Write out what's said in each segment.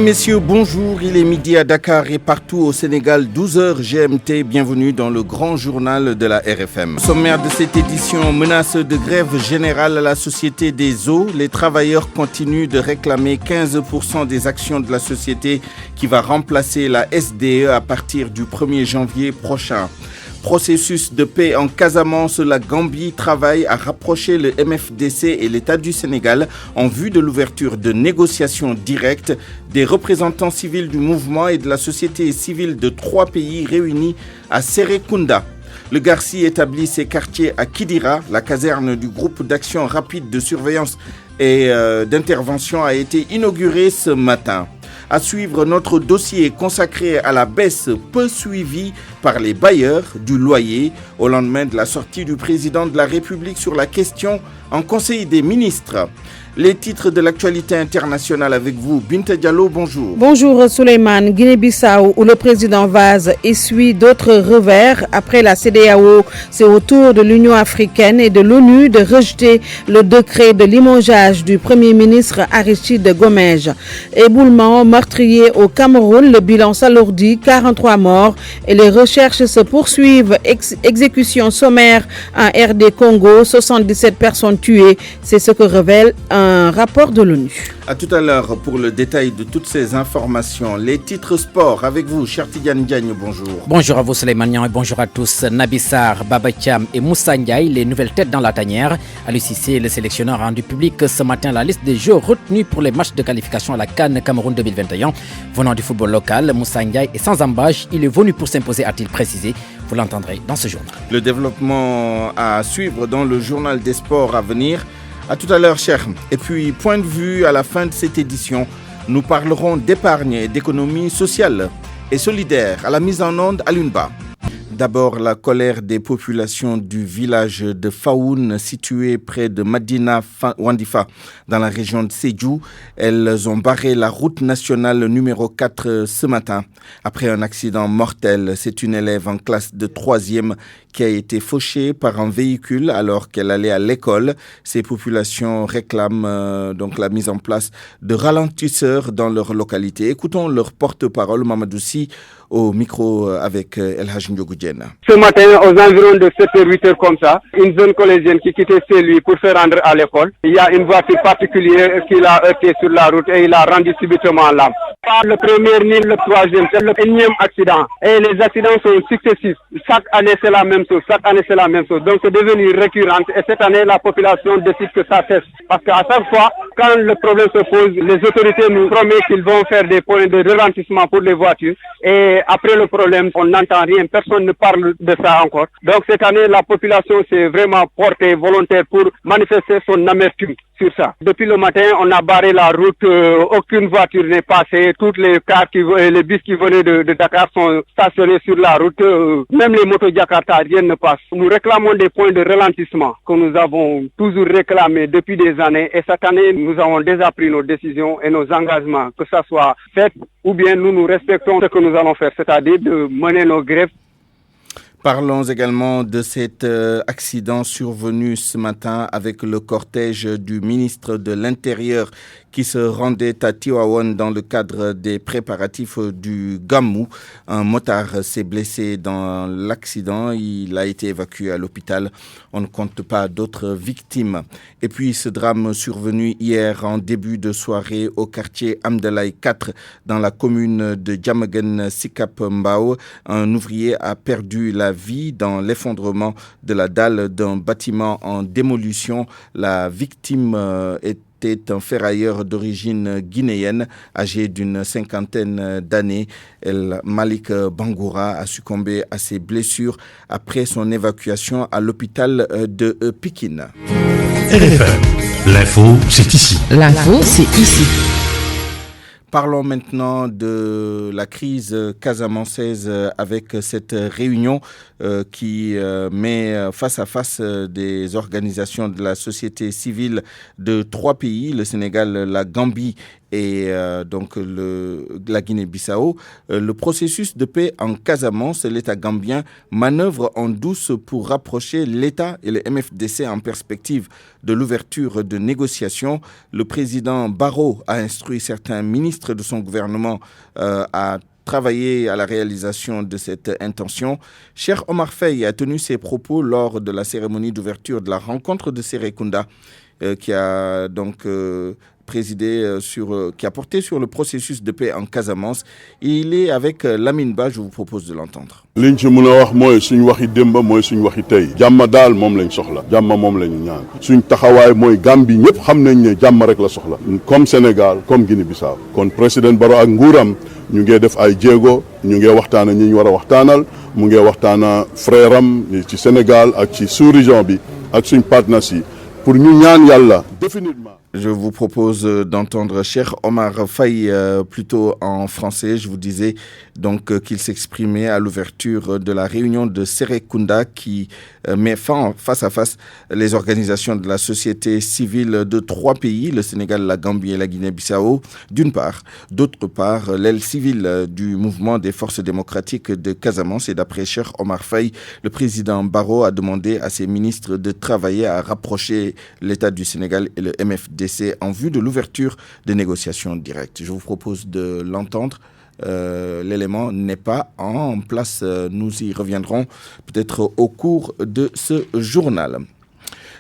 Mesdames, Messieurs, bonjour. Il est midi à Dakar et partout au Sénégal, 12h GMT. Bienvenue dans le grand journal de la RFM. Sommaire de cette édition, menace de grève générale à la Société des eaux. Les travailleurs continuent de réclamer 15% des actions de la société qui va remplacer la SDE à partir du 1er janvier prochain. Processus de paix en Casamance, la Gambie travaille à rapprocher le MFDC et l'État du Sénégal en vue de l'ouverture de négociations directes. Des représentants civils du mouvement et de la société civile de 3 pays réunis à Serekunda. Le Garci établit ses quartiers à Kidira. La caserne du groupe d'action rapide de surveillance et d'intervention a été inaugurée ce matin. À suivre notre dossier consacré à la baisse peu suivie par les bailleurs du loyer au lendemain de la sortie du président de la République sur la question en Conseil des ministres. Les titres de l'actualité internationale avec vous, Binta Diallo, bonjour. Bonjour Souleymane. Guinée-Bissau, où le président Vaz essuie d'autres revers après la CEDEAO. C'est au tour de l'Union africaine et de l'ONU de rejeter le décret de limogeage du Premier ministre Aristide Gomège. Éboulement meurtrier au Cameroun, le bilan s'alourdit, 43 morts et les recherches se poursuivent. Exécution sommaire en RD Congo, 77 personnes tuées. C'est ce que révèle un rapport de l'ONU. À tout à l'heure pour le détail de toutes ces informations. Les titres sport avec vous, Chertidiane Diagne, bonjour. Bonjour à vous Souleymane et bonjour à tous. Nabissar, Baba Thiam et Moussa Ndiaye, les nouvelles têtes dans la tanière. Aliou Cissé, le sélectionneur, a rendu public ce matin la liste des jeux retenus pour les matchs de qualification à la CAN Cameroun 2021. Venant du football local, Moussa Ndiaye est sans embâche. Il est venu pour s'imposer, a-t-il précisé. Vous l'entendrez dans ce journal. Le développement à suivre dans le journal des sports à venir. À tout à l'heure, cher. Et puis, point de vue à la fin de cette édition, nous parlerons d'épargne et d'économie sociale et solidaire à la mise en onde à l'UNBA. D'abord, la colère des populations du village de Faoun, situé près de Madina Wandifa, dans la région de Sédhiou. Elles ont barré la route nationale numéro 4 ce matin. Après un accident mortel, c'est une élève en classe de 3e qui a été fauchée par un véhicule alors qu'elle allait à l'école. Ces populations réclament donc la mise en place de ralentisseurs dans leur localité. Écoutons leur porte-parole, Mamadou Sy, au micro avec El Hadj Ndiogou Diène. Ce matin, aux environs de 7h, 8h comme ça, une jeune collégienne qui quittait chez lui pour se rendre à l'école, il y a une voiture particulière qui l'a heurté sur la route et il a rendu subitement l'âme. Pas le premier ni le troisième, c'est le énième accident. Et les accidents sont successifs. Chaque année, c'est la même chose. Chaque année, c'est la même chose. Donc, c'est devenu récurrent. Et cette année, la population décide que ça cesse. Parce qu'à chaque fois, quand le problème se pose, les autorités nous promettent qu'ils vont faire des points de ralentissement pour les voitures. Et après le problème, on n'entend rien. Personne ne parle de ça encore. Donc, cette année, la population s'est vraiment portée volontaire pour manifester son amertume sur ça. Depuis le matin, on a barré la route. Aucune voiture n'est passée. Toutes les cars, les bus qui venaient de Dakar sont stationnés sur la route. Même les motos Jakarta, rien ne passe. Nous réclamons des points de ralentissement que nous avons toujours réclamés depuis des années. Et cette année, nous avons déjà pris nos décisions et nos engagements, que ça soit fait ou bien nous respectons ce que nous allons faire, c'est-à-dire de mener nos grèves. Parlons également de cet accident survenu ce matin avec le cortège du ministre de l'Intérieur qui se rendait à Tivaouane dans le cadre des préparatifs du Gamou. Un motard s'est blessé dans l'accident. Il a été évacué à l'hôpital. On ne compte pas d'autres victimes. Et puis ce drame survenu hier en début de soirée au quartier Amdalaï 4 dans la commune de Diamaguène Sikap Mbao. Un ouvrier a perdu la vie dans l'effondrement de la dalle d'un bâtiment en démolition. La victime était un ferrailleur d'origine guinéenne, âgé d'une 50aine d'années. El Malik Bangoura a succombé à ses blessures après son évacuation à l'hôpital de Pikine. RFM, l'info, c'est ici. L'info, c'est ici. Parlons maintenant de la crise casamançaise avec cette réunion qui met face à face des organisations de la société civile de 3 pays, le Sénégal, la Gambie et donc la Guinée-Bissau. Le processus de paix en Casamance, l'État gambien manœuvre en douce pour rapprocher l'État et le MFDC en perspective de l'ouverture de négociations. Le président Barrow a instruit certains ministres de son gouvernement à travailler à la réalisation de cette intention. Cheikh Omar Faye a tenu ses propos lors de la cérémonie d'ouverture de la rencontre de Serekunda qui a donc qui a porté sur le processus de paix en Casamance. Il est avec Lamine Ba, je vous propose de l'entendre. liñ ci mën a wax mooy suñ waxi démb mooy suñ waxi tey jàmm daal moom lañ soxla jàmm moom lañ ñaan suñ taxawaay mooy Gambie ñëpp xam nañ ne jàmm rek la soxla comme Sénégal comme Guinée-Bissau kon président Barrow ak nguuram ñu ngi def ay jéego ñu ngi waxtaana ñi ñu war a waxtaanal mu ngi waxtaana frère am ci Sénégal ak ci sous-région bi ak suñ partenaires yi pour ñu ñaan yàlla définitivement. Je vous propose d'entendre Cheikh Omar Faye plutôt en français. Je vous disais donc qu'il s'exprimait à l'ouverture de la réunion de Serekunda qui met face à face les organisations de la société civile de 3 pays, le Sénégal, la Gambie et la Guinée-Bissau, d'une part. D'autre part, l'aile civile du mouvement des forces démocratiques de Casamance. Et d'après Cheikh Omar Faye, le président Barrow a demandé à ses ministres de travailler à rapprocher l'État du Sénégal et le MFDC en vue de l'ouverture des négociations directes. Je vous propose de l'entendre. L'élément n'est pas en place. Nous y reviendrons peut-être au cours de ce journal.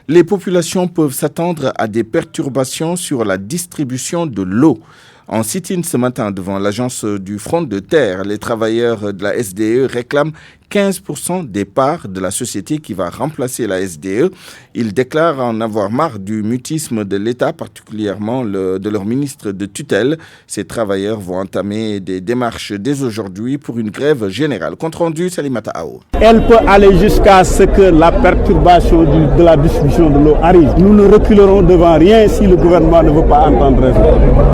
Les populations peuvent s'attendre à des perturbations sur la distribution de l'eau. En sit-in ce matin devant l'agence du Front de Terre, les travailleurs de la SDE réclament 15% des parts de la société qui va remplacer la SDE. Ils déclarent en avoir marre du mutisme de l'État, particulièrement de leur ministre de tutelle. Ces travailleurs vont entamer des démarches dès aujourd'hui pour une grève générale. Compte rendu, Salimata Ao. Elle peut aller jusqu'à ce que la perturbation de la distribution de l'eau arrive. Nous ne reculerons devant rien si le gouvernement ne veut pas entendre raison.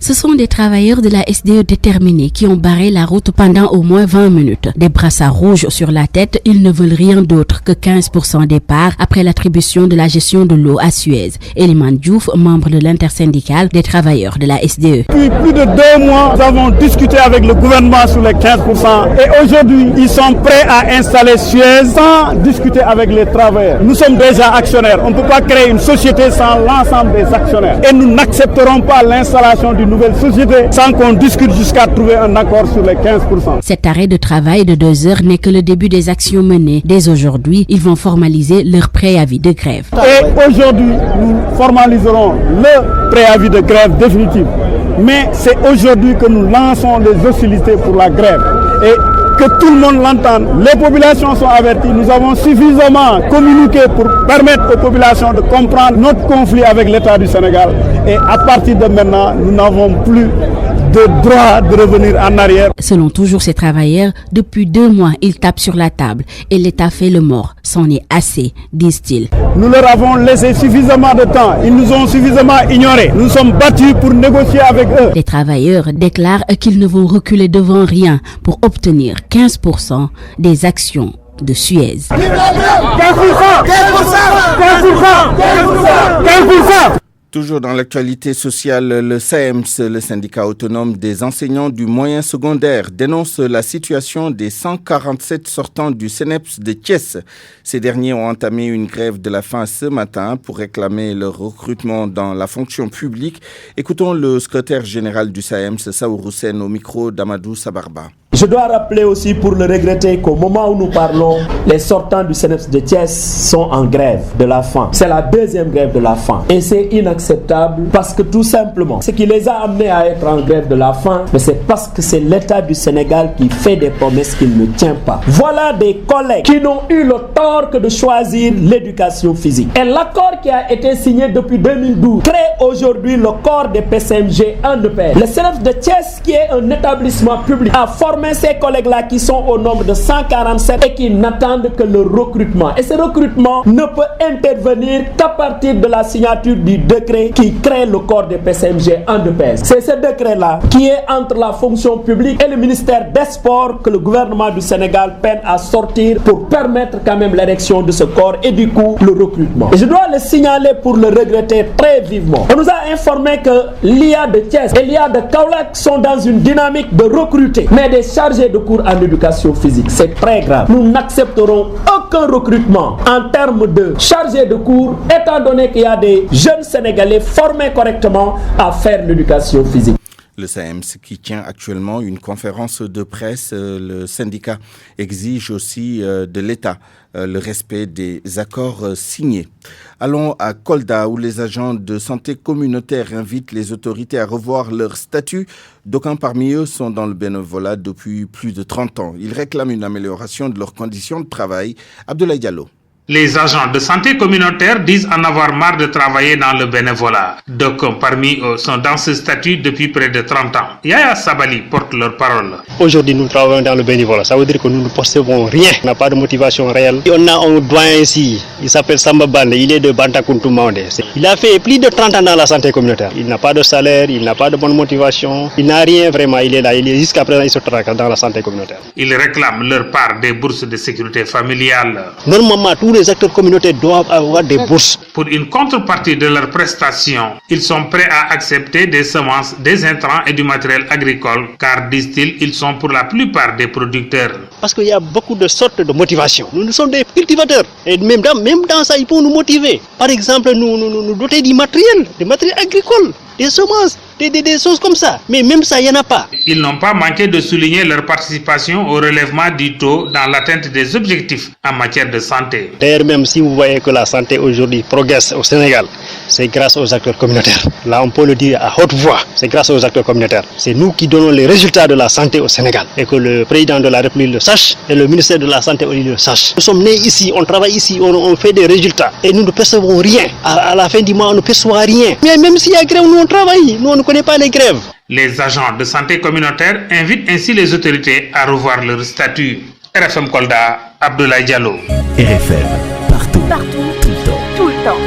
Ce sont des travailleurs de la SDE déterminés qui ont barré la route pendant au moins 20 minutes. Des brassards rouges sur la tête, ils ne veulent rien d'autre que 15% des parts après l'attribution de la gestion de l'eau à Suez. Eliman Diouf, membre de l'intersyndicale des travailleurs de la SDE. Depuis plus de 2 mois, nous avons discuté avec le gouvernement sur les 15% et aujourd'hui, ils sont prêts à installer Suez sans discuter avec les travailleurs. Nous sommes déjà actionnaires. On ne peut pas créer une société sans l'ensemble des actionnaires. Et nous n'accepterons pas l'installation d'une nouvelle société sans qu'on discute jusqu'à trouver un accord sur les 15%. Cet arrêt de travail de 2 heures n'est que le début des actions menées. Dès aujourd'hui, ils vont formaliser leur préavis de grève. Et aujourd'hui, nous formaliserons le préavis de grève définitif. Mais c'est aujourd'hui que nous lançons les hostilités pour la grève. Et que tout le monde l'entende. Les populations sont averties. Nous avons suffisamment communiqué pour permettre aux populations de comprendre notre conflit avec l'État du Sénégal. Et à partir de maintenant, nous n'avons plus de droit de revenir en arrière. Selon toujours ces travailleurs, depuis 2 mois, ils tapent sur la table et l'État fait le mort. C'en est assez, disent-ils. Nous leur avons laissé suffisamment de temps. Ils nous ont suffisamment ignorés. Nous sommes battus pour négocier avec eux. Les travailleurs déclarent qu'ils ne vont reculer devant rien pour obtenir 15% des actions de Suez. 15%, 15%, 15%. Toujours dans l'actualité sociale, le SAEMS, le syndicat autonome des enseignants du moyen secondaire, dénonce la situation des 147 sortants du CNEPS de Thiès. Ces derniers ont entamé une grève de la faim ce matin pour réclamer leur recrutement dans la fonction publique. Écoutons le secrétaire général du SAEMS, Saourou Sen, au micro d'Amadou Sabarba. Je dois rappeler aussi pour le regretter qu'au moment où nous parlons, les sortants du CNEPS de Thiès sont en grève de la faim. C'est la 2e grève de la faim. Et c'est inacceptable parce que tout simplement, ce qui les a amenés à être en grève de la faim, mais c'est parce que c'est l'État du Sénégal qui fait des promesses qu'il ne tient pas. Voilà des collègues qui n'ont eu le tort que de choisir l'éducation physique. Et l'accord qui a été signé depuis 2012 crée aujourd'hui le corps des PCMG en EPR. Le CNEPS de Thiès, qui est un établissement public, a formé former ces collègues-là qui sont au nombre de 147 et qui n'attendent que le recrutement. Et ce recrutement ne peut intervenir qu'à partir de la signature du décret qui crée le corps des PCMG en deux pèses. C'est ce décret-là qui est entre la fonction publique et le ministère des Sports que le gouvernement du Sénégal peine à sortir pour permettre quand même l'érection de ce corps et du coup le recrutement. Et je dois le signaler pour le regretter très vivement. On nous a informé que l'IA de Thiès et l'IA de Kaolack sont dans une dynamique de recruter, mais des chargés de cours en éducation physique. C'est très grave. Nous n'accepterons aucun recrutement en termes de chargés de cours, étant donné qu'il y a des jeunes Sénégalais formés correctement à faire l'éducation physique. Le SAEMS qui tient actuellement une conférence de presse, le syndicat exige aussi de l'État le respect des accords signés. Allons à Kolda où les agents de santé communautaire invitent les autorités à revoir leur statut. D'aucuns parmi eux sont dans le bénévolat depuis plus de 30 ans. Ils réclament une amélioration de leurs conditions de travail. Abdoulaye Diallo. Les agents de santé communautaire disent en avoir marre de travailler dans le bénévolat. D'aucuns parmi eux sont dans ce statut depuis près de 30 ans. Yaya Sabali porte leur parole. Aujourd'hui, nous travaillons dans le bénévolat. Ça veut dire que nous ne percevons rien. On n'a pas de motivation réelle. On a un doyen ici. Il s'appelle Samba Bande. Il est de Bantakuntu Maonde. Il a fait plus de 30 ans dans la santé communautaire. Il n'a pas de salaire. Il n'a pas de bonne motivation. Il n'a rien vraiment. Il est là. Jusqu'à présent, il se traque dans la santé communautaire. Ils réclament leur part des bourses de sécurité familiale. Normalement, les acteurs communautaires doivent avoir des bourses. Pour une contrepartie de leurs prestations, ils sont prêts à accepter des semences, des intrants et du matériel agricole, car, disent-ils, ils sont pour la plupart des producteurs. Parce qu'il y a beaucoup de sortes de motivations. Nous sommes des cultivateurs. Et même dans ça, il faut nous motiver. Par exemple, nous doter du matériel agricole, des semences, des choses comme ça. Mais même ça, il n'y en a pas. Ils n'ont pas manqué de souligner leur participation au relèvement du taux dans l'atteinte des objectifs en matière de santé. D'ailleurs, même si vous voyez que la santé aujourd'hui progresse au Sénégal, c'est grâce aux acteurs communautaires. Là, on peut le dire à haute voix, c'est grâce aux acteurs communautaires. C'est nous qui donnons les résultats de la santé au Sénégal. Et que le président de la République le sache et le ministère de la Santé le sache. Nous sommes nés ici, on travaille ici, on fait des résultats. Et nous ne percevons rien. À la fin du mois, on ne perçoit rien. Mais même s'il y a grève, nous on travaille. Nous on ne connaît pas les grèves. Les agents de santé communautaire invitent ainsi les autorités à revoir leur statut. RFM Kolda, Abdoulaye Diallo. RFM, partout, tout le temps.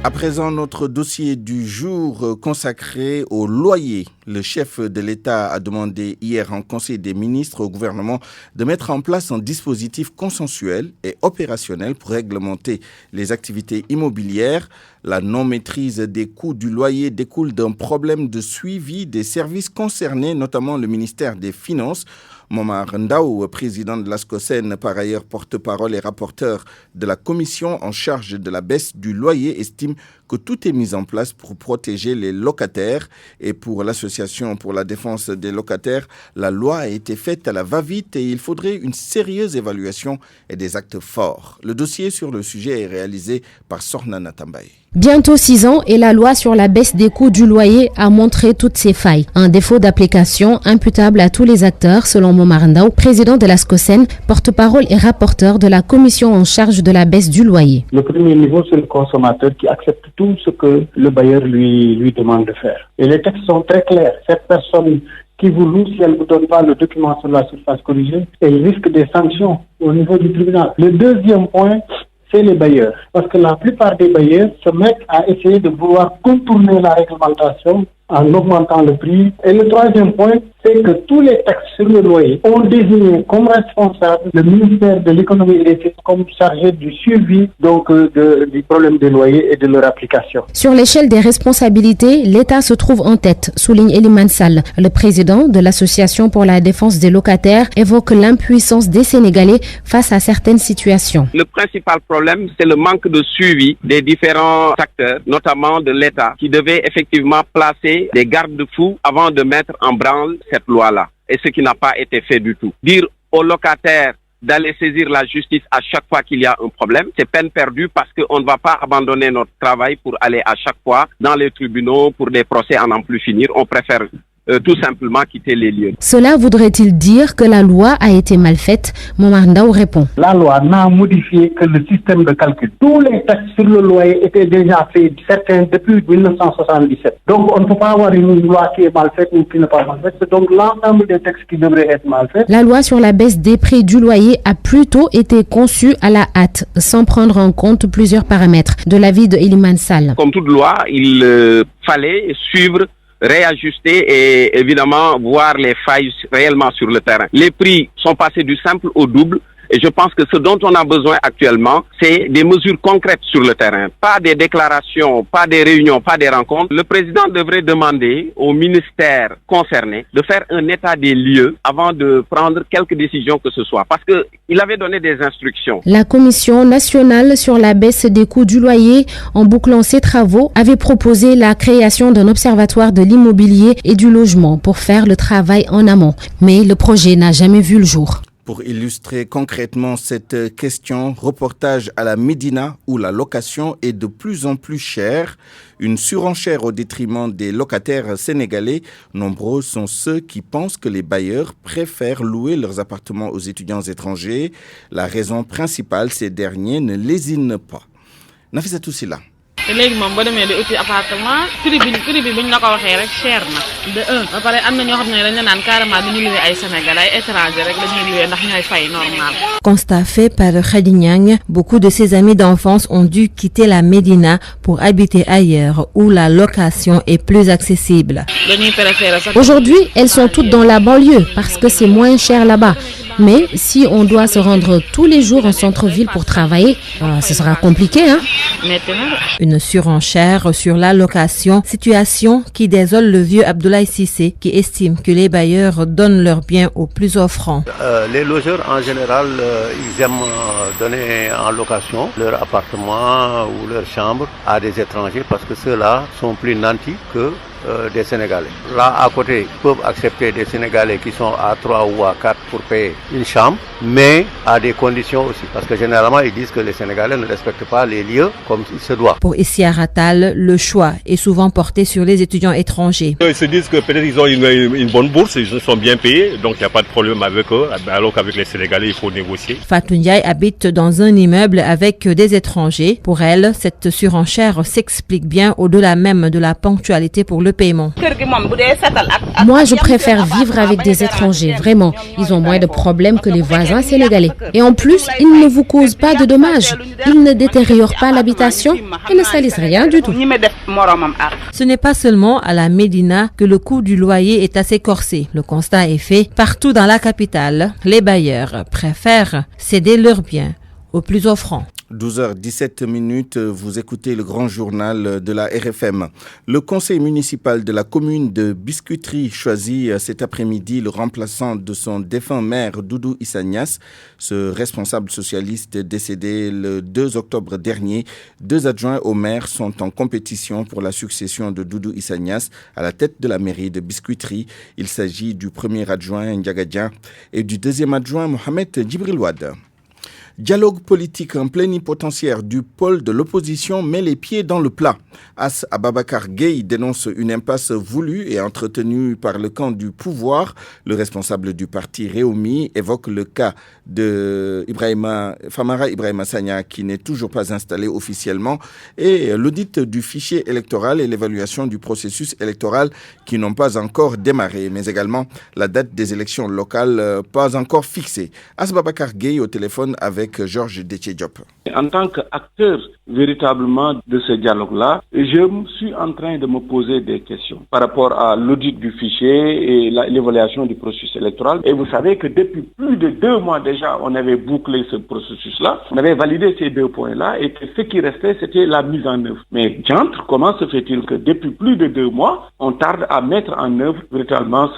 À présent, notre dossier du jour consacré au loyer. Le chef de l'État a demandé hier en Conseil des ministres au gouvernement de mettre en place un dispositif consensuel et opérationnel pour réglementer les activités immobilières. La non-maîtrise des coûts du loyer découle d'un problème de suivi des services concernés, notamment le ministère des Finances. Momar Ndao, président de l'ASCOSEN, par ailleurs porte-parole et rapporteur de la commission en charge de la baisse du loyer, estime que tout est mis en place pour protéger les locataires. Et pour l'Association pour la défense des locataires, la loi a été faite à la va-vite et il faudrait une sérieuse évaluation et des actes forts. Le dossier sur le sujet est réalisé par Sorna Natambaye. Bientôt 6 ans et la loi sur la baisse des coûts du loyer a montré toutes ses failles. Un défaut d'application imputable à tous les acteurs, selon Momar Ndao, président de l'ASCOSEN, porte-parole et rapporteur de la commission en charge de la baisse du loyer. Le premier niveau, c'est le consommateur qui accepte tout ce que le bailleur lui demande de faire. Et les textes sont très clairs. Cette personne qui vous loue, si elle ne vous donne pas le document sur la surface corrigée, elle risque des sanctions au niveau du tribunal. Le deuxième point, c'est les bailleurs. Parce que la plupart des bailleurs se mettent à essayer de vouloir contourner la réglementation en augmentant le prix. Et le troisième point, c'est que tous les textes sur le loyer ont désigné comme responsable le ministère de l'économie et des finances comme chargé du suivi du problème des loyers et de leur application. Sur l'échelle des responsabilités, l'État se trouve en tête, souligne Eliman Sall. Le président de l'Association pour la défense des locataires évoque l'impuissance des Sénégalais face à certaines situations. Le principal problème, c'est le manque de suivi des différents acteurs, notamment de l'État, qui devait effectivement placer des garde-fous avant de mettre en branle cette loi-là. Et ce qui n'a pas été fait du tout. Dire aux locataires d'aller saisir la justice à chaque fois qu'il y a un problème, c'est peine perdue parce qu'on ne va pas abandonner notre travail pour aller à chaque fois dans les tribunaux pour des procès à n'en plus finir. On préfère tout simplement quitter les lieux. Cela voudrait-il dire que la loi a été mal faite? Momar Ndao répond. La loi n'a modifié que le système de calcul. Tous les taxes sur le loyer étaient déjà faits, certains depuis 1977. Donc on ne peut pas avoir une loi qui est mal faite ou qui n'est pas mal faite. C'est donc l'ensemble des textes qui devraient être mal faits. La loi sur la baisse des prix du loyer a plutôt été conçue à la hâte, sans prendre en compte plusieurs paramètres. De l'avis de Elimane Sall. Comme toute loi, il fallait suivre, réajuster et évidemment voir les failles réellement sur le terrain. Les prix sont passés du simple au double. Et je pense que ce dont on a besoin actuellement, c'est des mesures concrètes sur le terrain. Pas des déclarations, pas des réunions, pas des rencontres. Le président devrait demander au ministère concerné de faire un état des lieux avant de prendre quelque décision que ce soit. Parce qu'il avait donné des instructions. La Commission nationale sur la baisse des coûts du loyer, en bouclant ses travaux, avait proposé la création d'un observatoire de l'immobilier et du logement pour faire le travail en amont. Mais le projet n'a jamais vu le jour. Pour illustrer concrètement cette question, reportage à la Médina où la location est de plus en plus chère, une surenchère au détriment des locataires sénégalais. Nombreux sont ceux qui pensent que les bailleurs préfèrent louer leurs appartements aux étudiants étrangers. La raison principale, ces derniers ne lésinent pas. Nafissatou Silla. léegi moom boo demee di uti appartement prix bi buñ la ko waxee rek cher na de un ba pare am na ñoo xam ne dañ la naan carrément duñu loué ay Sénégalais ay étrangers rek la ñuy loué ndax ñooy fay normal. Constat fait par Khady Niang, beaucoup de ses amis d'enfance ont dû quitter la Médina pour habiter ailleurs où la location est plus accessible. Aujourd'hui, elles sont toutes dans la banlieue parce que c'est moins cher là-bas. Mais si on doit se rendre tous les jours en centre-ville pour travailler, ce sera compliqué, hein? Une surenchère sur la location, situation qui désole le vieux Abdoulaye Cissé, qui estime que les bailleurs donnent leurs biens aux plus offrants. Les logeurs en général, ils aiment donner en location leur appartement ou leur chambre à des étrangers parce que ceux-là sont plus nantis que des Sénégalais. Là, à côté, ils peuvent accepter des Sénégalais qui sont à 3 ou à 4 pour payer une chambre, mais à des conditions aussi. Parce que généralement, ils disent que les Sénégalais ne respectent pas les lieux comme il se doit. Pour Issia Ratal, le choix est souvent porté sur les étudiants étrangers. Ils se disent que peut-être ils ont une bonne bourse, ils sont bien payés, donc il n'y a pas de problème avec eux, alors qu'avec les Sénégalais, il faut négocier. Fatou Ndiaye habite dans un immeuble avec des étrangers. Pour elle, cette surenchère s'explique bien au-delà même de la ponctualité pour le paiement. Moi, je préfère vivre avec des étrangers, vraiment. Ils ont moins de problèmes que les voisins sénégalais. Et en plus, ils ne vous causent pas de dommages. Ils ne détériorent pas l'habitation et ne salissent rien du tout. Ce n'est pas seulement à la Médina que le coût du loyer est assez corsé. Le constat est fait partout dans la capitale. Les bailleurs préfèrent céder leurs biens aux plus offrants. 12h17, vous écoutez le grand journal de la RFM. Le conseil municipal de la commune de Biscuiterie choisit cet après-midi le remplaçant de son défunt maire Doudou Issa Niasse. Ce responsable socialiste décédé le 2 octobre dernier, 2 adjoints au maire sont en compétition pour la succession de Doudou Issa Niasse à la tête de la mairie de Biscuiterie. Il s'agit du premier adjoint Ndiagadja et du deuxième adjoint Mohamed Djibril Ouad. Dialogue politique en plénipotentiaire du pôle de l'opposition met les pieds dans le plat. As Ababakar Gueye dénonce une impasse voulue et entretenue par le camp du pouvoir. Le responsable du parti Réumi évoque le cas de Famara Ibrahima Sagna qui n'est toujours pas installé officiellement et l'audit du fichier électoral et l'évaluation du processus électoral qui n'ont pas encore démarré, mais également la date des élections locales pas encore fixée. As Ababakar Gueye au téléphone avec Georges Déthié Diop. En tant qu'acteur véritablement de ce dialogue-là, je suis en train de me poser des questions par rapport à l'audit du fichier et l'évaluation du processus électoral. Et vous savez que depuis plus de 2 mois déjà, on avait bouclé ce processus-là, on avait validé ces 2 points-là et que ce qui restait, c'était la mise en œuvre. Mais diantre, comment se fait-il que depuis plus de 2 mois, on tarde à mettre en œuvre véritablement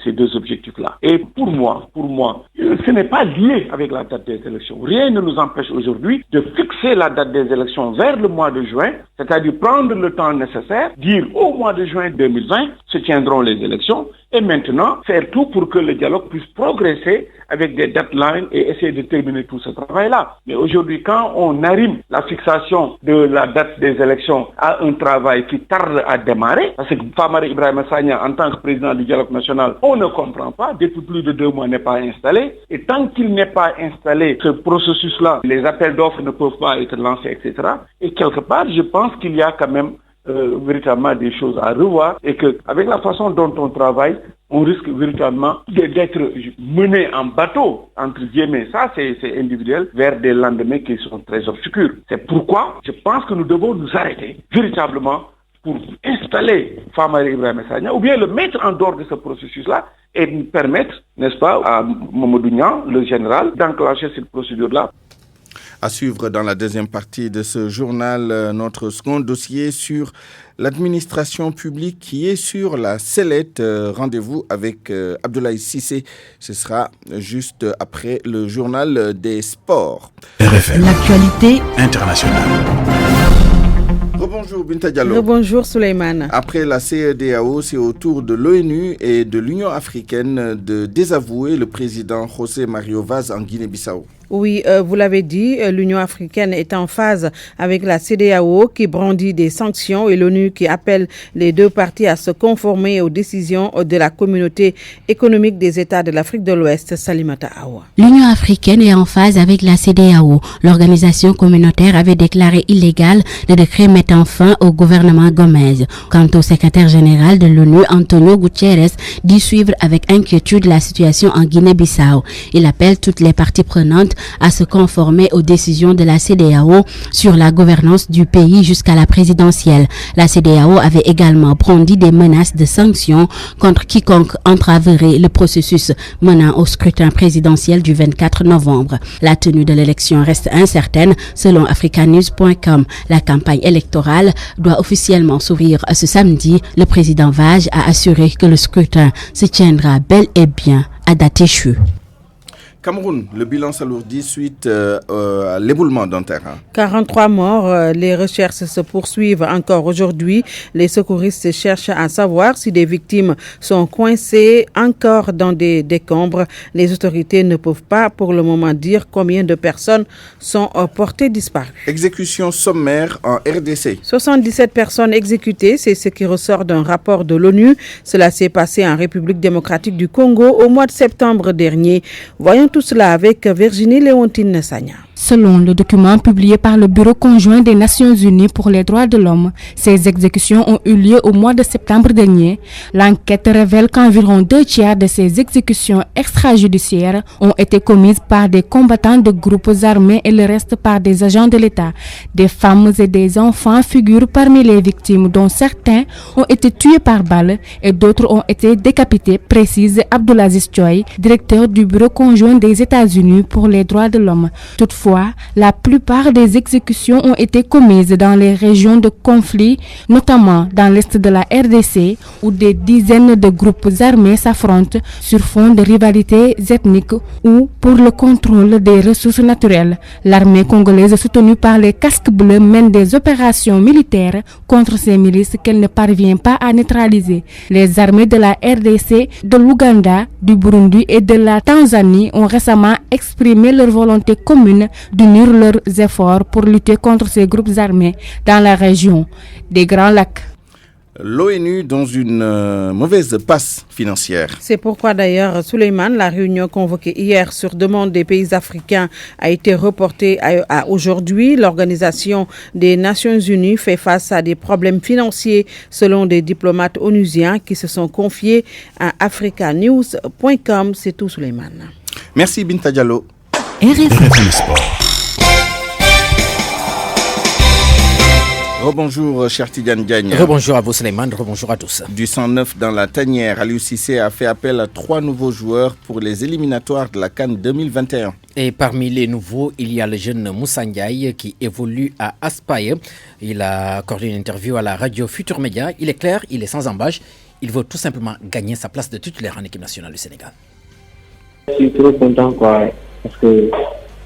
ces 2 objectifs-là? Et pour moi, ce n'est pas lié avec la date des élections. Rien ne nous empêche aujourd'hui de fixer la date des élections vers le mois de juin, c'est-à-dire prendre le temps nécessaire, dire au mois de juin 2020 se tiendront les élections Et maintenant, faire tout pour que le dialogue puisse progresser avec des deadlines et essayer de terminer tout ce travail-là. Mais aujourd'hui, quand on arrive la fixation de la date des élections à un travail qui tarde à démarrer, parce que Famara Ibrahima Sagna, en tant que président du dialogue national, on ne comprend pas, depuis plus de 2 mois n'est pas installé, et tant qu'il n'est pas installé, ce processus-là, les appels d'offres ne peuvent pas être lancés, etc. Et quelque part, je pense qu'il y a quand même véritablement des choses à revoir et qu'avec la façon dont on travaille, on risque véritablement d'être mené en bateau, entre guillemets, ça c'est individuel, vers des lendemains qui sont très obscurs. C'est pourquoi je pense que nous devons nous arrêter véritablement pour installer Famara Ibrahima Sagna ou bien le mettre en dehors de ce processus-là et nous permettre, n'est-ce pas, à Mamadou Niang, le général, d'enclencher cette procédure-là. À suivre dans la deuxième partie de ce journal, notre second dossier sur l'administration publique qui est sur la sellette. Rendez-vous avec Abdoulaye Cissé. Ce sera juste après le journal des sports. RFM. L'actualité internationale. Rebonjour Binta Diallo. Rebonjour Souleymane. Après la CEDEAO, c'est au tour de l'ONU et de l'Union africaine de désavouer le président José Mario Vaz en Guinée-Bissau. Oui, vous l'avez dit, l'Union africaine est en phase avec la CEDEAO qui brandit des sanctions et l'ONU qui appelle les deux parties à se conformer aux décisions de la communauté économique des États de l'Afrique de l'Ouest, Salimata Awa. L'Union africaine est en phase avec la CEDEAO. L'organisation communautaire avait déclaré illégal le décret mettant fin au gouvernement Gomez. Quant au secrétaire général de l'ONU, Antonio Guterres, dit suivre avec inquiétude la situation en Guinée-Bissau. Il appelle toutes les parties prenantes à se conformer aux décisions de la CEDEAO sur la gouvernance du pays jusqu'à la présidentielle. La CEDEAO avait également brandi des menaces de sanctions contre quiconque entraverait le processus menant au scrutin présidentiel du 24 novembre. La tenue de l'élection reste incertaine selon africanews.com. La campagne électorale doit officiellement s'ouvrir ce samedi. Le président Vaz a assuré que le scrutin se tiendra bel et bien à date échue. Cameroun, le bilan s'alourdit suite à l'éboulement d'un terrain. 43 morts, les recherches se poursuivent encore aujourd'hui. Les secouristes cherchent à savoir si des victimes sont coincées encore dans des décombres. Les autorités ne peuvent pas pour le moment dire combien de personnes sont portées disparues. Exécution sommaire en RDC. 77 personnes exécutées, c'est ce qui ressort d'un rapport de l'ONU. Cela s'est passé en République démocratique du Congo au mois de septembre dernier. Voyons tout cela avec Virginie Léontine Sagna. Selon le document publié par le Bureau conjoint des Nations Unies pour les droits de l'homme, ces exécutions ont eu lieu au mois de septembre dernier. L'enquête révèle qu'environ 2/3 de ces exécutions extrajudiciaires ont été commises par des combattants de groupes armés et le reste par des agents de l'État. Des femmes et des enfants figurent parmi les victimes, dont certains ont été tués par balle et d'autres ont été décapités, précise Abdoulaziz Choi, directeur du Bureau conjoint des États-Unis pour les droits de l'homme. Toutefois, la plupart des exécutions ont été commises dans les régions de conflit, notamment dans l'est de la RDC, où des dizaines de groupes armés s'affrontent sur fond de rivalités ethniques ou pour le contrôle des ressources naturelles. L'armée congolaise, soutenue par les casques bleus, mène des opérations militaires contre ces milices qu'elle ne parvient pas à neutraliser. Les armées de la RDC, de l'Ouganda, du Burundi et de la Tanzanie ont récemment exprimé leur volonté commune d'unir leurs efforts pour lutter contre ces groupes armés dans la région des Grands Lacs. L'ONU dans une mauvaise passe financière. C'est pourquoi d'ailleurs, Souleymane, la réunion convoquée hier sur demande des pays africains a été reportée à aujourd'hui. L'Organisation des Nations Unies fait face à des problèmes financiers selon des diplomates onusiens qui se sont confiés à africanews.com. C'est tout, Souleymane. Merci Binta Diallo. RFM Sport. Rebonjour, cher Tidiane Diagne. Rebonjour à vous, Souleymane. Rebonjour à tous. Du sang neuf dans la tanière, Aliou Cissé a fait appel à 3 nouveaux joueurs pour les éliminatoires de la CAN 2021. Et parmi les nouveaux, il y a le jeune Moussa Ndiaye qui évolue à Aspaye. Il a accordé une interview à la radio Futur Média. Il est clair, il est sans embâche. Il veut tout simplement gagner sa place de titulaire en équipe nationale du Sénégal. Je suis trop content, parce que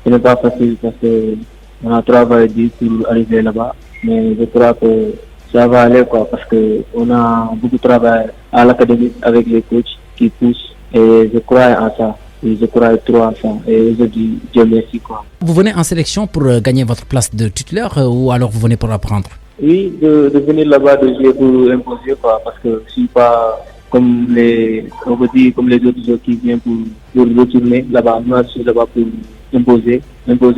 ce n'est pas facile, parce qu'on a travaillé dur pour arriver là-bas. Mais je crois que ça va aller quoi, parce que on a beaucoup de travail à l'académie avec les coachs qui poussent et je crois en ça. Et je crois trop en ça. Et je dis Dieu merci quoi. Vous venez en sélection pour gagner votre place de titulaire ou alors vous venez pour apprendre? Oui, de venir là-bas, de jouer pour imposer quoi, parce que je suis pas comme les autres joueurs qui viennent pour retourner là-bas. Moi, je suis là-bas pour imposer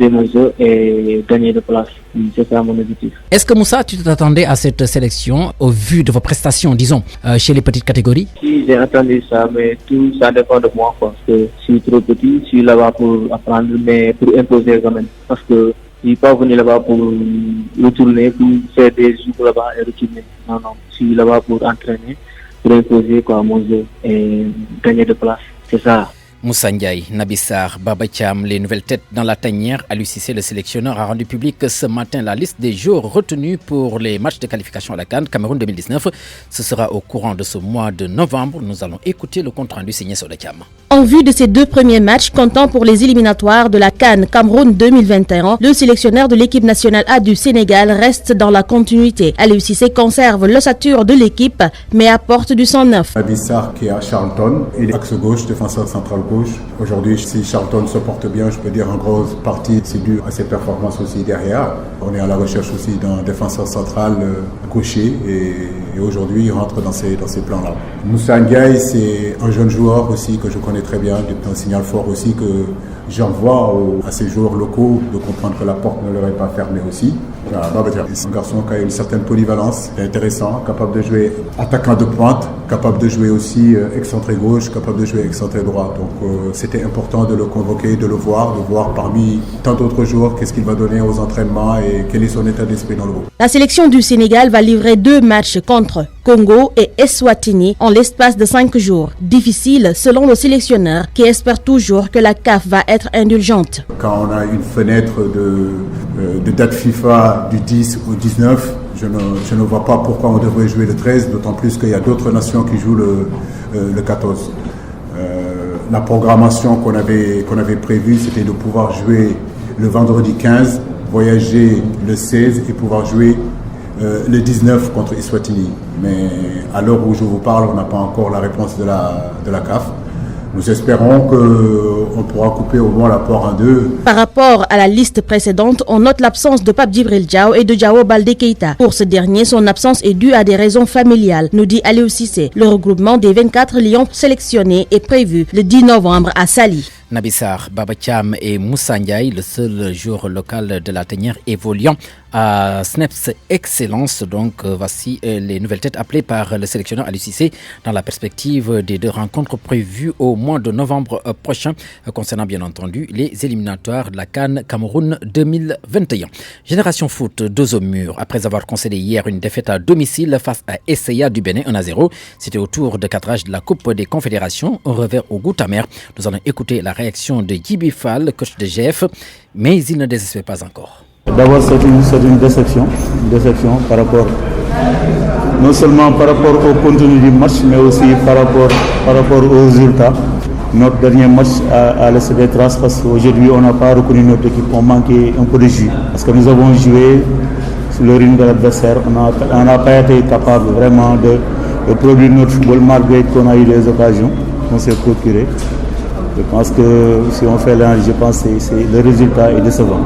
mon jeu et gagner de place. C'est ça mon objectif. Est-ce que Moussa, tu t'attendais à cette sélection au vu de vos prestations, disons, chez les petites catégories? Si, j'ai entendu ça, mais tout ça dépend de moi, quoi. Parce que je suis trop petit, je suis là-bas pour apprendre, mais pour imposer quand même. Parce que je ne suis pas venu là-bas pour retourner, pour faire des jours là-bas et retourner. Non, je suis là-bas pour entraîner, pour imposer quoi, mon jeu et gagner de place. C'est ça. Moussa Ndiaye, Naby Sarr, Baba Thiam, les nouvelles têtes dans la tanière. Aliou Cissé, le sélectionneur, a rendu public ce matin la liste des jours retenus pour les matchs de qualification à la CAN Cameroun 2019. Ce sera au courant de ce mois de novembre. Nous allons écouter le compte rendu signé sur le CAM. En vue de ces deux premiers matchs comptant pour les éliminatoires de la CAN Cameroun 2021, le sélectionneur de l'équipe nationale A du Sénégal reste dans la continuité. Aliou Cissé conserve l'ossature de l'équipe mais apporte du sang neuf. Naby Sarr qui est à Charlton, il est axe gauche, défenseur central gauche. Aujourd'hui, si Charlton se porte bien, je peux dire en grosse partie, c'est dû à ses performances aussi derrière. On est à la recherche aussi d'un défenseur central gaucher et aujourd'hui, il rentre dans ces plans-là. Moussa Ndiaye, c'est un jeune joueur aussi que je connais très bien, un signal fort aussi que j'envoie à ces joueurs locaux de comprendre que la porte ne leur est pas fermée aussi. C'est un garçon qui a une certaine polyvalence, intéressant, capable de jouer attaquant de pointe, capable de jouer aussi excentré gauche, capable de jouer excentré droit. Donc c'était important de le convoquer, de voir parmi tant d'autres joueurs qu'est-ce qu'il va donner aux entraînements et quel est son état d'esprit dans le groupe. La sélection du Sénégal va livrer 2 matchs contre Congo et Eswatini en l'espace de 5 jours. Difficile selon le sélectionneur qui espère toujours que la CAF va être indulgente. Quand on a une fenêtre de date FIFA du 10 au 19, je ne vois pas pourquoi on devrait jouer le 13, d'autant plus qu'il y a d'autres nations qui jouent le 14. La programmation qu'on avait prévue, c'était de pouvoir jouer le vendredi 15, voyager le 16 et pouvoir jouer le 19 contre Eswatini. Mais à l'heure où je vous parle, on n'a pas encore la réponse de la CAF. Nous espérons qu'on pourra couper au moins la poire en deux. Par rapport à la liste précédente, on note l'absence de Pape Djibril Diaw et de Diao Baldé Keita. Pour ce dernier, son absence est due à des raisons familiales, nous dit Aliou Cissé. Le regroupement des 24 lions sélectionnés est prévu le 10 novembre à Saly. Naby Sarr, Baba Thiam et Moussa Ndiaye, le seul joueur local de la tanière évoluant à SNEPS Excellence. Donc voici les nouvelles têtes appelées par le sélectionneur Aliou Cissé dans la perspective des 2 rencontres prévues au mois de novembre prochain concernant bien entendu les éliminatoires de la CAN Cameroun 2021. Génération Foot, 2 au mur. Après avoir concédé hier une défaite à domicile face à Essaya du Bénin 1-0, c'était au tour de cadrage de la Coupe des Confédérations, un revers au goût amer. Nous allons écouter la réaction de Djibi Fall, coach de GF, mais il ne désespère pas encore. D'abord, c'est une déception par rapport, non seulement par rapport au contenu du match, mais aussi par rapport aux résultats. Notre dernier match a laissé des traces parce qu'aujourd'hui, on n'a pas reconnu notre équipe, on manquait un peu de jus. Parce que nous avons joué sur le rythme de l'adversaire, on n'a pas été capable vraiment de produire notre football malgré qu'on a eu des occasions qu'on s'est procurées. Je pense que si on fait l'analyse, je pense que le résultat est décevant.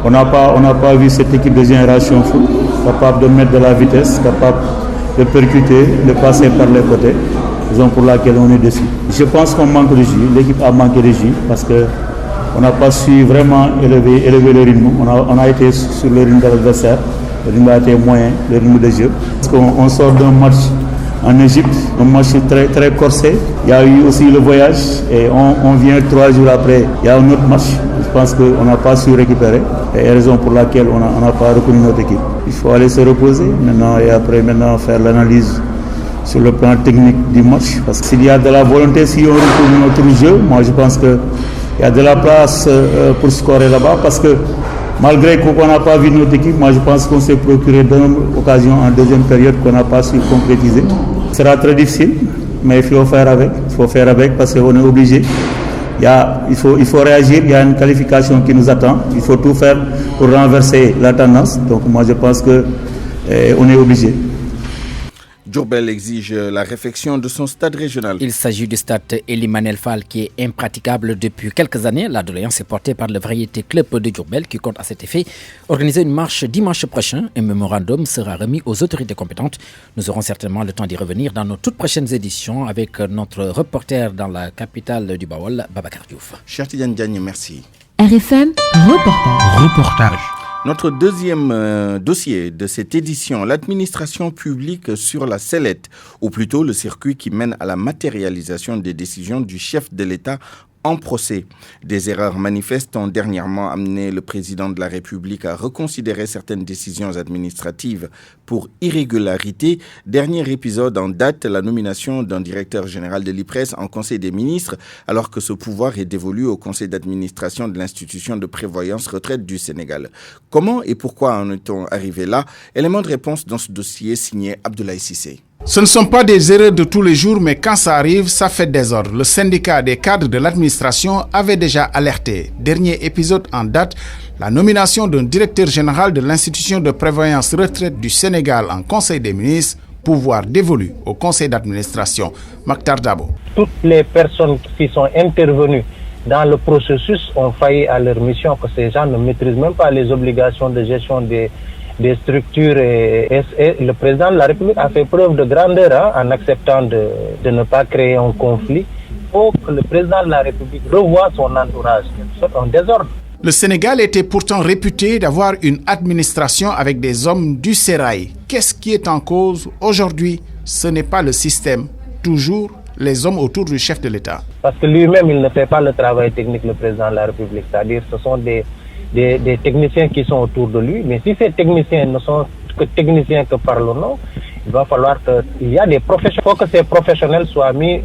On n'a pas vu cette équipe de génération foot capable de mettre de la vitesse, capable de percuter, de passer par les côtés, raison pour laquelle on est déçu. Je pense qu'on manque de jus, l'équipe a manqué de jus parce qu'on n'a pas su vraiment élever le rythme. On a été sur le rythme de l'adversaire, le rythme a été moyen, le rythme de jeu. Parce qu'on sort d'un match en Égypte, un match très, très corsé. Il y a eu aussi le voyage et on vient 3 jours après. Il y a un autre match. Je pense qu'on n'a pas su récupérer. Et raison pour laquelle on n'a pas reconnu notre équipe. Il faut aller se reposer maintenant et après faire l'analyse sur le plan technique du match. Parce que s'il y a de la volonté, si on retrouve notre jeu, moi je pense qu'il y a de la place pour scorer là-bas. Parce que malgré qu'on n'a pas vu notre équipe, moi je pense qu'on s'est procuré d'une occasion en deuxième période qu'on n'a pas su concrétiser. Ce sera très difficile, mais il faut faire avec. Il faut faire avec parce qu'on est obligé. Il faut réagir, il y a une qualification qui nous attend. Il faut tout faire pour renverser la tendance. Donc moi je pense que Et on est obligé. Diourbel exige la réfection de son stade régional. Il s'agit du stade Ely Manel Fall qui est impraticable depuis quelques années. La doléance est portée par le Variété Club de Diourbel qui compte à cet effet organiser une marche dimanche prochain. Un mémorandum sera remis aux autorités compétentes. Nous aurons certainement le temps d'y revenir dans nos toutes prochaines éditions avec notre reporter dans la capitale du Baol, Babacar Diouf. Cher Tidiane Diagne, merci. RFM Reportage. Notre deuxième dossier de cette édition, l'administration publique sur la sellette, ou plutôt le circuit qui mène à la matérialisation des décisions du chef de l'État en procès. Des erreurs manifestes ont dernièrement amené le président de la République à reconsidérer certaines décisions administratives pour irrégularité. Dernier épisode en date, la nomination d'un directeur général de l'IPRES en Conseil des ministres, alors que ce pouvoir est dévolu au Conseil d'administration de l'Institution de prévoyance retraite du Sénégal. Comment et pourquoi en est-on arrivé là? Élément de réponse dans ce dossier signé Abdoulaye Cissé. Ce ne sont pas des erreurs de tous les jours, mais quand ça arrive, ça fait désordre. Le syndicat des cadres de l'administration avait déjà alerté. Dernier épisode en date, la nomination d'un directeur général de l'Institution de prévoyance retraite du Sénégal en Conseil des ministres, pouvoir dévolu au Conseil d'administration. Maktar Dabo. Toutes les personnes qui sont intervenues dans le processus ont failli à leur mission, que ces gens ne maîtrisent même pas les obligations de gestion des structures et le président de la République a fait preuve de grandeur en acceptant de ne pas créer un conflit. Il faut que le président de la République revoie son entourage. C'est un désordre. Le Sénégal était pourtant réputé d'avoir une administration avec des hommes du sérail. Qu'est-ce qui est en cause aujourd'hui? Ce n'est pas le système, toujours les hommes autour du chef de l'État. Parce que lui-même, il ne fait pas le travail technique, le président de la République. C'est-à-dire ce sont des techniciens qui sont autour de lui, mais si ces techniciens ne sont que techniciens que par le nom, il va falloir qu'il y a des professionnels, il faut que ces professionnels soient mis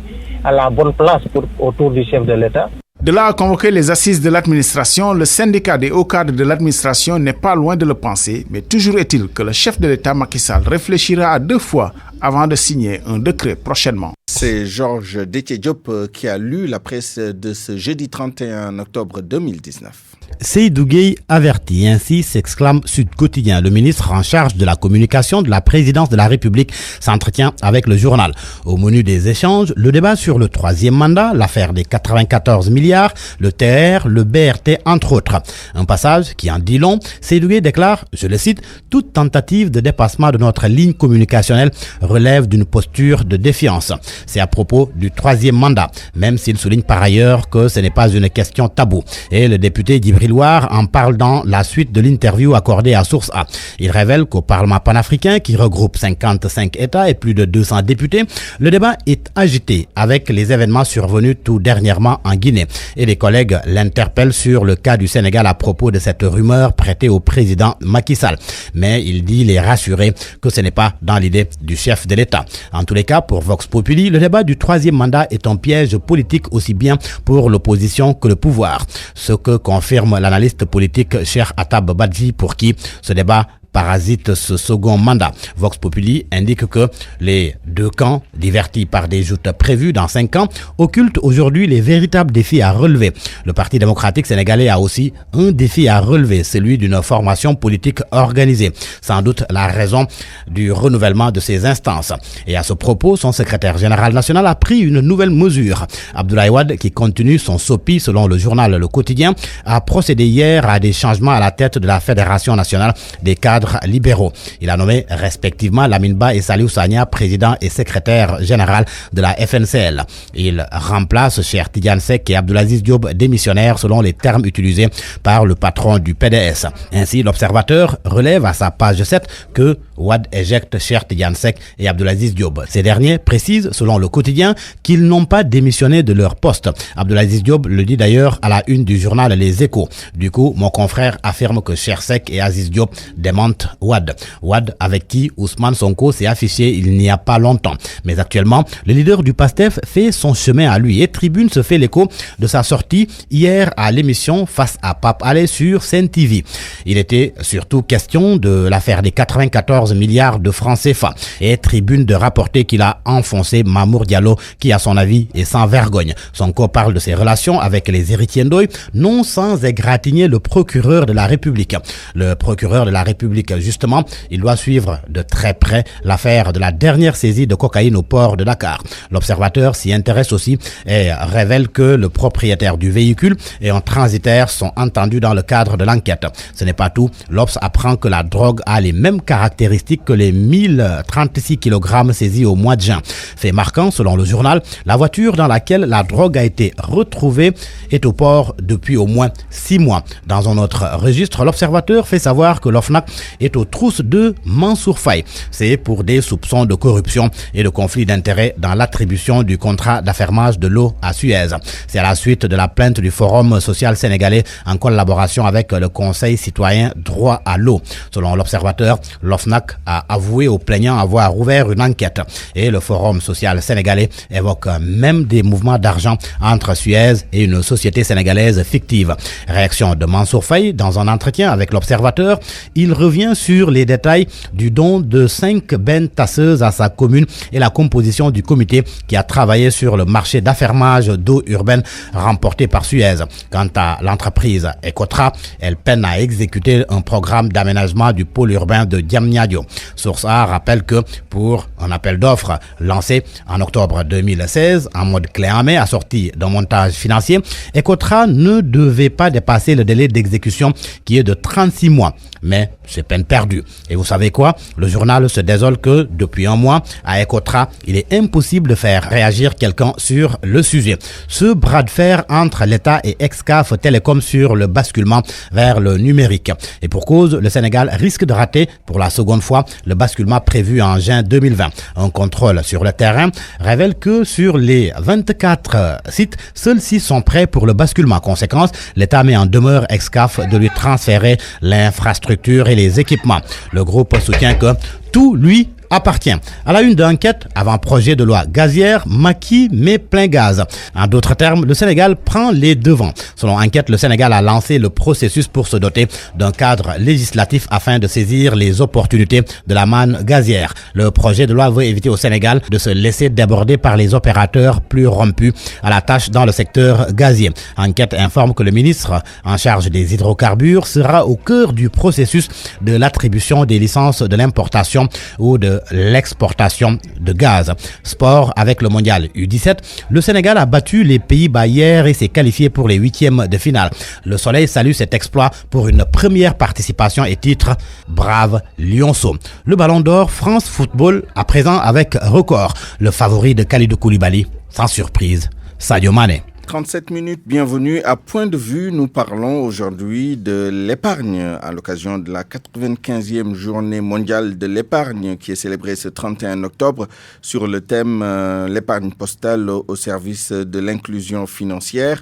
à la bonne place autour du chef de l'État. De là à convoquer les assises de l'administration, le syndicat des hauts cadres de l'administration n'est pas loin de le penser, mais toujours est-il que le chef de l'État Macky Sall réfléchira à 2 fois avant de signer un décret prochainement. C'est Georges Déthié Diop qui a lu la presse de ce jeudi 31 octobre 2019. Seydou Gueye avertit, ainsi s'exclame Sud Quotidien. Le ministre en charge de la communication de la présidence de la République s'entretient avec le journal. Au menu des échanges, le débat sur le 3e mandat, l'affaire des 94 milliards, le TR, le BRT, entre autres. Un passage qui en dit long. Seydou Gueye déclare, je le cite, « Toute tentative de dépassement de notre ligne communicationnelle relève d'une posture de défiance. » C'est à propos du 3e mandat, même s'il souligne par ailleurs que ce n'est pas une question taboue. Et le député Djibril War en parle dans la suite de l'interview accordée à Source A. Il révèle qu'au Parlement panafricain, qui regroupe 55 États et plus de 200 députés, le débat est agité avec les événements survenus tout dernièrement en Guinée. Et les collègues l'interpellent sur le cas du Sénégal à propos de cette rumeur prêtée au président Macky Sall. Mais il dit les rassurer que ce n'est pas dans l'idée du chef de l'État. En tous les cas, pour Vox Populi, le débat du 3e mandat est un piège politique aussi bien pour l'opposition que le pouvoir. Ce que confirme l'analyste politique Cheikh Atab Badji, pour qui ce débat parasite ce second mandat. Vox Populi indique que les 2 camps, divertis par des joutes prévues dans 5 ans, occultent aujourd'hui les véritables défis à relever. Le Parti démocratique sénégalais a aussi un défi à relever, celui d'une formation politique organisée. Sans doute la raison du renouvellement de ses instances. Et à ce propos, son secrétaire général national a pris une nouvelle mesure. Abdoulaye Wade, qui continue son SOPI selon le journal Le Quotidien, a procédé hier à des changements à la tête de la Fédération nationale des cadres libéraux. Il a nommé respectivement Lamine Ba et Saliou Sagna, président et secrétaire général de la FNCL. Il remplace Cheikh Tidiane Seck et Abdoulaziz Diop, démissionnaires selon les termes utilisés par le patron du PDS. Ainsi, l'Observateur relève à sa page 7 que Wade éjecte Cheikh Tidiane Seck et Abdoulaziz Diop. Ces derniers précisent, selon Le Quotidien, qu'ils n'ont pas démissionné de leur poste. Abdoulaziz Diop le dit d'ailleurs à la une du journal Les Échos. Du coup, mon confrère affirme que Cheikh Seck et Aziz Diop démentent Wade. Wade, avec qui Ousmane Sonko s'est affiché il n'y a pas longtemps. Mais actuellement, le leader du PASTEF fait son chemin à lui et Tribune se fait l'écho de sa sortie hier à l'émission Face à Pape Alé sur Sen TV. Il était surtout question de l'affaire des 94 14 milliards de francs CFA. Et tribune de rapporter qu'il a enfoncé Mamour Diallo, qui à son avis est sans vergogne. Sonko parle de ses relations avec les héritiers Ndoye, non sans égratigner le procureur de la République. Le procureur de la République, justement, il doit suivre de très près l'affaire de la dernière saisie de cocaïne au port de Dakar. L'Observateur s'y intéresse aussi et révèle que le propriétaire du véhicule et un transitaire sont entendus dans le cadre de l'enquête. Ce n'est pas tout. L'Obs apprend que la drogue a les mêmes caractéristiques que les 1036 kg saisis au mois de juin. Fait marquant, selon le journal, la voiture dans laquelle la drogue a été retrouvée est au port depuis au moins 6 mois. Dans un autre registre, l'Observateur fait savoir que l'OFNAC est aux trousses de Mansour Faye. C'est pour des soupçons de corruption et de conflit d'intérêts dans l'attribution du contrat d'affermage de l'eau à Suez. C'est à la suite de la plainte du Forum social sénégalais en collaboration avec le Conseil citoyen droit à l'eau. Selon l'Observateur, l'OFNAC a avoué aux plaignants avoir ouvert une enquête et le Forum social sénégalais évoque même des mouvements d'argent entre Suez et une société sénégalaise fictive. Réaction de Mansour Faye dans un entretien avec l'Observateur. Il revient sur les détails du don de 5 bennes tasseuses à sa commune et la composition du comité qui a travaillé sur le marché d'affermage d'eau urbaine remporté par Suez. Quant à l'entreprise Ecotra, elle peine à exécuter un programme d'aménagement du pôle urbain de Diamniadio. Source A rappelle que pour un appel d'offres lancé en octobre 2016 en mode clé en main assorti d'un montage financier, Ecotra ne devait pas dépasser le délai d'exécution qui est de 36 mois. Mais c'est peine perdue. Et vous savez quoi? Le journal se désole que depuis un mois, à Ecotra, il est impossible de faire réagir quelqu'un sur le sujet. Ce bras de fer entre l'État et Excaf Télécom sur le basculement vers le numérique. Et pour cause, le Sénégal risque de rater pour la seconde fois le basculement prévu en juin 2020. Un contrôle sur le terrain révèle que sur les 24 sites, seuls 6 sont prêts pour le basculement. Conséquence, l'État met en demeure Excaf de lui transférer l'infrastructure et les équipements. Le groupe soutient que tout lui appartient. À la une d'enquête, avant projet de loi gazière, Macky met plein gaz. En d'autres termes, le Sénégal prend les devants. Selon enquête, le Sénégal a lancé le processus pour se doter d'un cadre législatif afin de saisir les opportunités de la manne gazière. Le projet de loi veut éviter au Sénégal de se laisser déborder par les opérateurs plus rompus à la tâche dans le secteur gazier. Enquête informe que le ministre en charge des hydrocarbures sera au cœur du processus de l'attribution des licences de l'importation ou de l'exportation de gaz. Sport avec le mondial U17, le Sénégal a battu les Pays-Bas hier et s'est qualifié pour les 8e de finale. Le Soleil salue cet exploit pour une première participation et titre Brave Lionceau. Le Ballon d'Or France Football à présent avec record. Le favori de Kalidou Koulibaly, sans surprise, Sadio Mané. 37 minutes, bienvenue à Point de Vue. Nous parlons aujourd'hui de l'épargne à l'occasion de la 95e journée mondiale de l'épargne qui est célébrée ce 31 octobre sur le thème l'épargne postale au service de l'inclusion financière.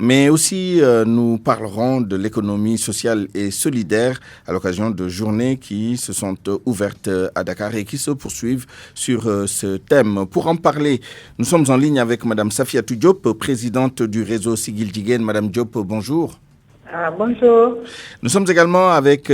Mais aussi, nous parlerons de l'économie sociale et solidaire à l'occasion de journées qui se sont ouvertes à Dakar et qui se poursuivent sur ce thème. Pour en parler, nous sommes en ligne avec Madame Safiatou Diop, présidente du réseau Sigil Jigéen. Madame Diop, bonjour. Bonjour. Nous sommes également avec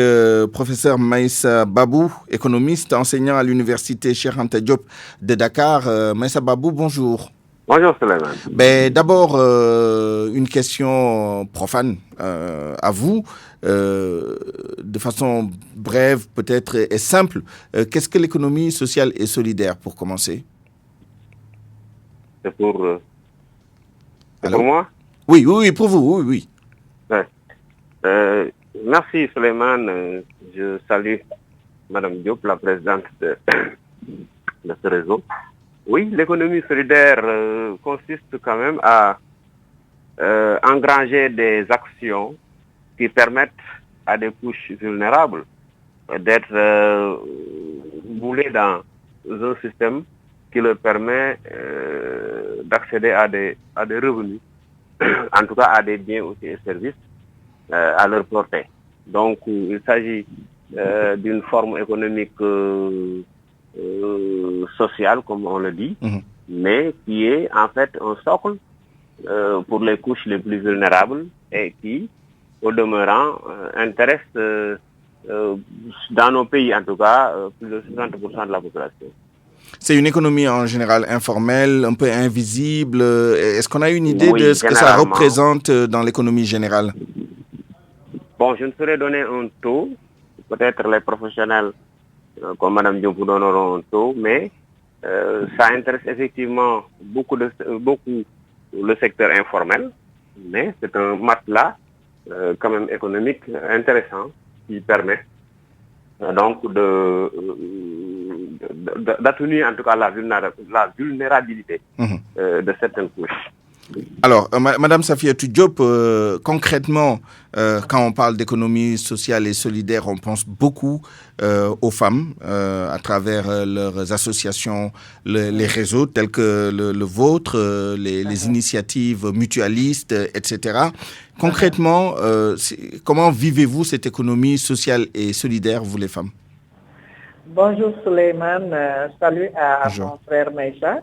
professeur Maïssa Babou, économiste, enseignant à l'université Cheikh Anta Diop de Dakar. Maïssa Babou, bonjour. Bonjour Suleiman. D'abord, une question profane à vous, de façon brève peut-être et simple. Qu'est-ce que l'économie sociale et solidaire pour commencer? C'est pour moi? Oui, pour vous, oui. Ouais. Merci Suleiman. Je salue Madame Diop, la présidente de ce réseau. Oui, l'économie solidaire consiste quand même à engranger des actions qui permettent à des couches vulnérables d'être moulées dans un système qui leur permet d'accéder à des revenus, en tout cas à des biens aussi et services à leur portée. Donc, il s'agit d'une forme économique sociale, comme on le dit, mais qui est en fait un socle pour les couches les plus vulnérables et qui, au demeurant, intéresse dans nos pays en tout cas, plus de 60% de la population. C'est une économie en général informelle, un peu invisible. Est-ce qu'on a une idée de ce que ça représente dans l'économie générale? Bon, je ne saurais donner un taux. Peut-être les professionnels comme Mme Diop vous donneront un taux, mais ça intéresse effectivement beaucoup le secteur informel, mais c'est un matelas quand même économique intéressant qui permet donc d'atténuer en tout cas la vulnérabilité de certaines couches. Alors, Madame Safiatou Diop, concrètement, quand on parle d'économie sociale et solidaire, on pense beaucoup aux femmes à travers leurs associations, les réseaux tels que le vôtre, les initiatives mutualistes, etc. Concrètement, comment vivez-vous cette économie sociale et solidaire, vous les femmes? Bonjour Souleymane, salut à mon frère Maïcha.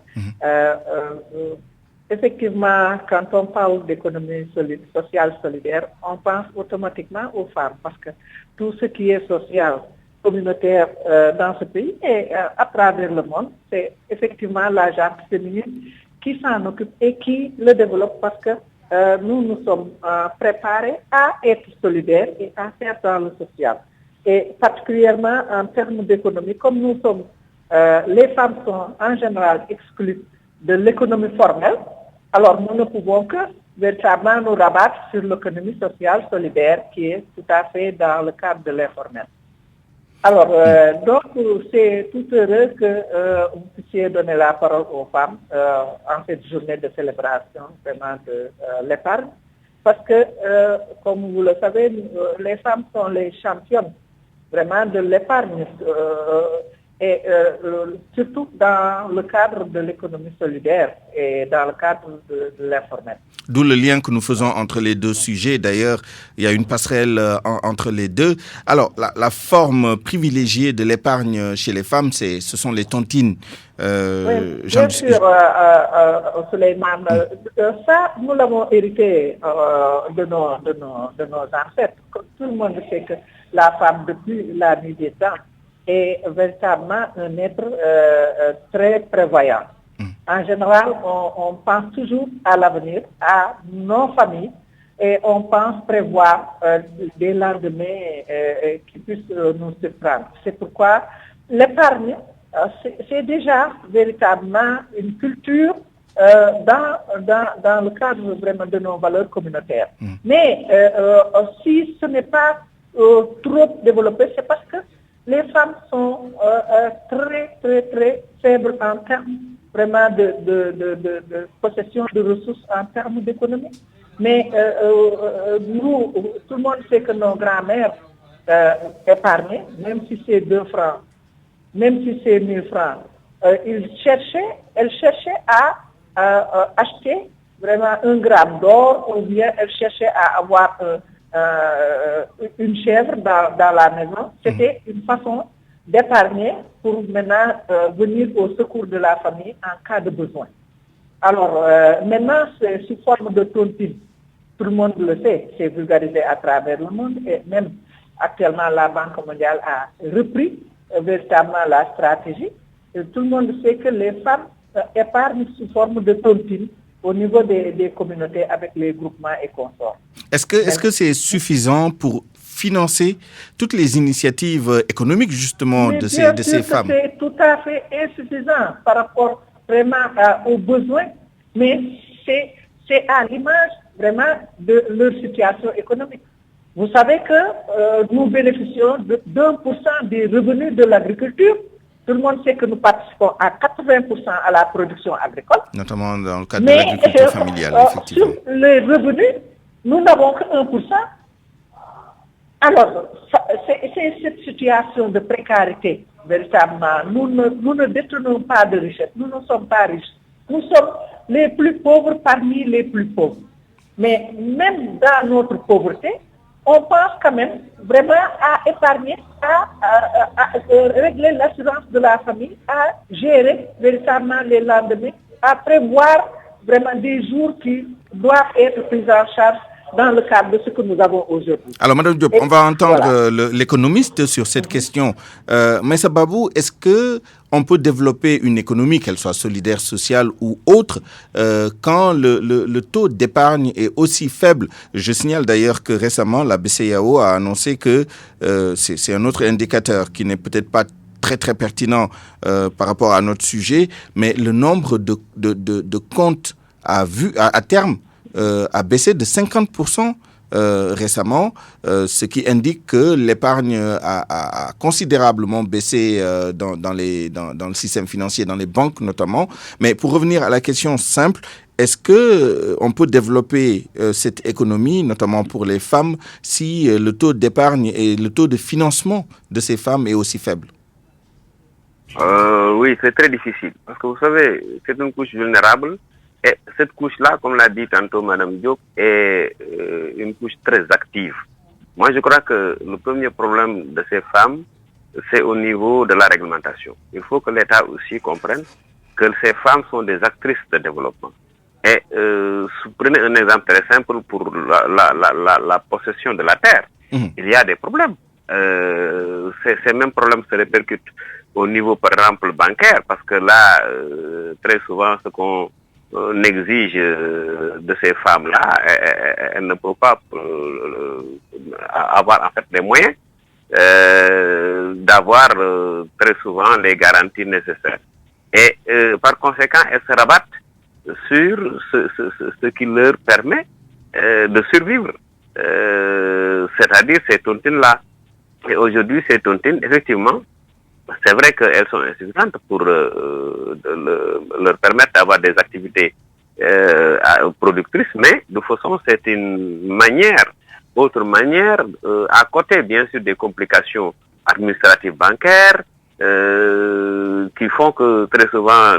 Effectivement, quand on parle d'économie sociale solidaire, on pense automatiquement aux femmes parce que tout ce qui est social, communautaire dans ce pays et à travers le monde, c'est effectivement la gente féminine qui s'en occupe et qui le développe parce que nous sommes préparés à être solidaires et à faire dans le social. Et particulièrement en termes d'économie, comme nous sommes, les femmes sont en général exclues de l'économie formelle, alors nous ne pouvons que véritablement nous rabattre sur l'économie sociale solidaire qui est tout à fait dans le cadre de l'informel. Alors, donc c'est tout heureux que vous puissiez donner la parole aux femmes en cette journée de célébration vraiment de l'épargne, parce que, comme vous le savez, les femmes sont les championnes vraiment de l'épargne et surtout dans le cadre de l'économie solidaire et dans le cadre de l'informel. D'où le lien que nous faisons entre les deux sujets. D'ailleurs, il y a une passerelle entre les deux. Alors, la forme privilégiée de l'épargne chez les femmes, ce sont les tontines. Oui, bien sûr, Souleymane. Ça, nous l'avons hérité de nos ancêtres. Tout le monde sait que la femme, depuis la nuit des temps, est véritablement un être très prévoyant. En général, on pense toujours à l'avenir, à nos familles, et on pense prévoir des lendemains qui puissent nous surprendre. C'est pourquoi l'épargne, c'est déjà véritablement une culture dans le cadre vraiment de nos valeurs communautaires. Mais si ce n'est pas trop développé, c'est parce que les femmes sont très faibles en termes vraiment de possession de ressources en termes d'économie. Mais nous, tout le monde sait que nos grands-mères épargnaient, même si c'est 2 francs, même si c'est 1000 francs, elles cherchaient à acheter vraiment 1 gramme d'or, ou bien elles cherchaient à avoir une chèvre dans la maison. C'était une façon d'épargner pour maintenant venir au secours de la famille en cas de besoin. Alors maintenant, c'est sous forme de tontine. Tout le monde le sait, c'est vulgarisé à travers le monde et même actuellement la Banque mondiale a repris véritablement la stratégie. Et tout le monde sait que les femmes épargnent sous forme de tontine au niveau des communautés avec les groupements et consorts. Est-ce que c'est suffisant pour financer toutes les initiatives économiques justement de ces femmes? C'est tout à fait insuffisant par rapport vraiment aux besoins, mais c'est à l'image vraiment de leur situation économique. Vous savez que nous bénéficions de 1% des revenus de l'agriculture. Tout le monde sait que nous participons à 80% à la production agricole. Notamment dans le cadre de l'agriculture familiale, effectivement. Sur les revenus, nous n'avons que 1%. Alors, c'est cette situation de précarité, véritablement. Nous ne détenons pas de richesse. Nous ne sommes pas riches. Nous sommes les plus pauvres parmi les plus pauvres. Mais même dans notre pauvreté, on pense quand même vraiment à épargner, à régler l'assurance de la famille, à gérer véritablement les lendemains, à prévoir vraiment des jours qui doivent être pris en charge dans le cadre de ce que nous avons aujourd'hui. Alors, Madame Diop, on va entendre l'économiste sur cette question. Maïssa Babou, est-ce que on peut développer une économie, qu'elle soit solidaire, sociale ou autre, quand le taux d'épargne est aussi faible? Je signale d'ailleurs que récemment, la BCEAO a annoncé que c'est un autre indicateur qui n'est peut-être pas très pertinent par rapport à notre sujet, mais le nombre de comptes à terme a baissé de 50% récemment, ce qui indique que l'épargne a considérablement baissé dans le système financier, dans les banques notamment. Mais pour revenir à la question simple, est-ce qu'on peut développer cette économie, notamment pour les femmes, si le taux d'épargne et le taux de financement de ces femmes est aussi faible? Oui, c'est très difficile. Parce que vous savez, c'est une couche vulnérable. Et cette couche-là, comme l'a dit tantôt Mme Diop, est une couche très active. Moi, je crois que le premier problème de ces femmes, c'est au niveau de la réglementation. Il faut que l'État aussi comprenne que ces femmes sont des actrices de développement. Et prenez un exemple très simple pour la possession de la terre. Il y a des problèmes. Ces mêmes problèmes se répercutent au niveau, par exemple, bancaire, parce que là, très souvent, ce qu'on exige de ces femmes-là, elles ne peuvent pas avoir en fait les moyens d'avoir très souvent les garanties nécessaires. Et par conséquent, elles se rabattent sur ce qui leur permet de survivre, c'est-à-dire ces tontines-là. Et aujourd'hui, ces tontines, effectivement, c'est vrai qu'elles sont insuffisantes pour leur permettre d'avoir des activités productrices, mais de toute façon, c'est une autre manière, à côté bien sûr des complications administratives bancaires, qui font que très souvent